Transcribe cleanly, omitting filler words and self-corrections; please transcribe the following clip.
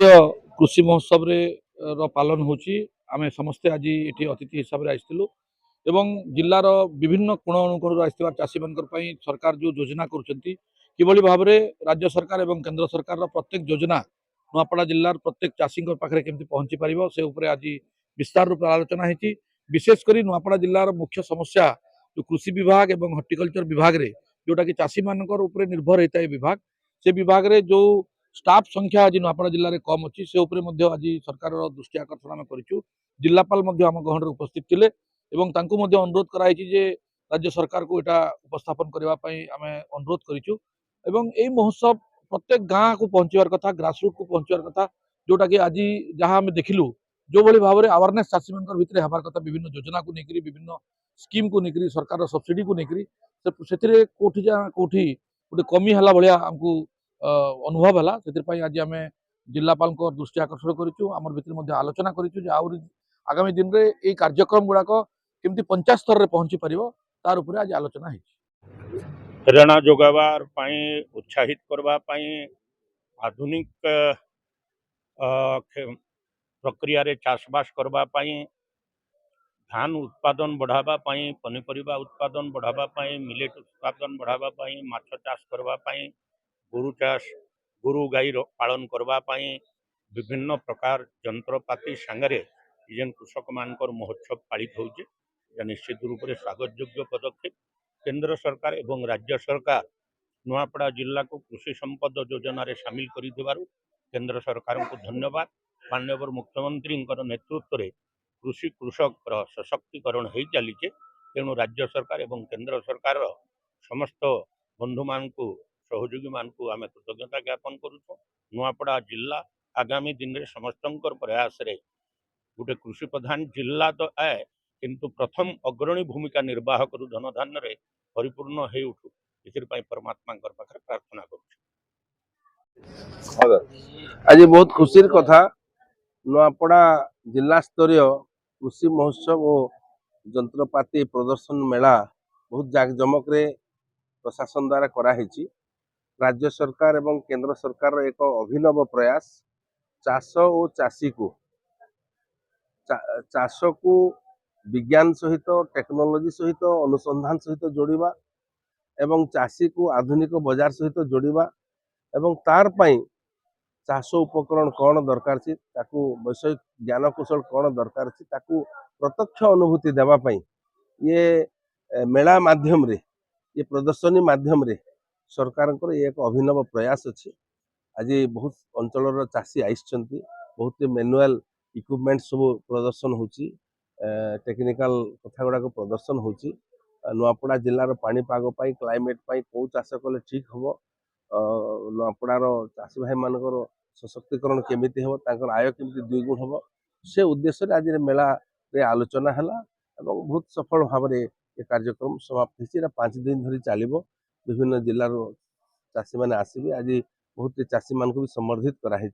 कृषि महोत्सव पालन होची आमे समस्ते आज ये अतिथि हिसाब से आसलु एवं जिलार विभिन्न कोण अनुकोण आसवा चाषी मान सरकार जो योजना कर भाव में राज्य सरकार और केंद्र सरकार प्रत्येक योजना नुआपड़ा जिलार प्रत्येक चाषी पाखे केमती पहुंची पार से आज विस्तार रूप आलोचना होती विशेषकर नुआपड़ा जिलार मुख्य समस्या जो कृषि विभाग और हर्टिकल्चर विभाग रे जोटा कि चाषी मान निर्भर होता है विभाग से विभाग रे जो स्टाफ संख्या आज नुआपड़ा जिले में कम अच्छी से आज सरकार दृष्टि आकर्षण आम कर जिलापाल आम गहन उपस्थित थे अनुरोध कराई राज्य सरकार को यहाँ उपस्थापन करने आम अनुरोध कर महोत्सव प्रत्येक गाँ को पहुंचार कथा ग्रासरूट को पहुंचार कथा जोटा कि आज जहाँ आम देखिलु जो भाई भाव में अवेयरनेस चाषी मान भितर हबार कथा विभिन्न योजना को लेकर विभिन्न स्कीम को लेकर सरकार सब्सिडी को लेकर कौटी कौटी गोटे कमी है भाया आमको अनुभव है आज आम जिलापाल दृष्टि आकर्षण करमर भितर आलोचना कर आगामी दिन में ये कार्यक्रम गुड़ाक केमती पंचायत स्तर में पहुंची पार तार उपर आज आलोचना प्रेरणा जोगावार उत्साहित करने आधुनिक प्रक्रिया रे चाषबास करने धान उत्पादन बढ़ावाई पनीपरिया उत्पादन बढ़ावाई मिलेट उत्पादन बढ़ावाई माछ चाष करने गोरु चाष गोरु गाई पालन करने विभिन्न प्रकार जंत्रपाति सांगरे जेन कृषक मान महोत्सव पालित होचे निश्चित रूप से स्वागत योग्य पदक्षेप केंद्र सरकार एवं राज्य सरकार नुआपड़ा जिला को कृषि संपद योजना रे शामिल कर केंद्र सरकार को धन्यवाद माननीय मुख्यमंत्री नेतृत्व में कृषि कृषक सशक्तिकरण हो चली तेणु राज्य सरकार एवं केंद्र सरकार समस्त बंधु मान को सहयोगी मान को आम कृतज्ञता ज्ञापन करुँ नुआपड़ा जिला आगामी दिन में समस्त प्रयास रे गोटे कृषि प्रधान जिला तो है किंतु प्रथम अग्रणी भूमिका निर्वाह करू धनधान्य रे परिपूर्ण हो उठू इस परमात्मा पाखे प्रार्थना करुँ। आज बहुत खुशी कथा नुआपड़ा जिला स्तरीय कृषि महोत्सव और जंत्रपाति प्रदर्शन मेला बहुत जाकजमक प्रशासन द्वारा कराई राज्य सरकार एवं केंद्र सरकार एक अभिनव प्रयास चाष और चाषी को चाष को विज्ञान सहित टेक्नोलोजी सहित अनुसंधान सहित जोड़वा एवं चाषी को आधुनिक बजार सहित जोड़वा एवं तार पाई चाष उपकरण कौन दरकार वैषयिक ज्ञान कौशल कौन दरकार प्रत्यक्ष अनुभूति देवाई ये मेला माध्यम रे ये प्रदर्शनी माध्यम रे सरकार एक अभिनव प्रयास अच्छी आज बहुत अंचल चाषी आईछंती बहुत मैनुअल इक्विपमेंट सब प्रदर्शन होची टेक्निकल कथा गुड़ा प्रदर्शन होची नुआपड़ा जिलार पाणीपाग क्लाइमेट कौ चाष कले ठीक हम नुआपड़ार चाषी भाई मानकर सशक्तिकरण केमिति हम आय केमिति द्विगुण हम से उद्देश्य आज मेला रे आलोचना है बहुत सफल भाव में ये कार्यक्रम समाप्त हो 5 दिन धरी चलो विभिन्न जिलार चाषी मैंने आसबे आज बहुत चाषी मान को भी संबर्धित कराई।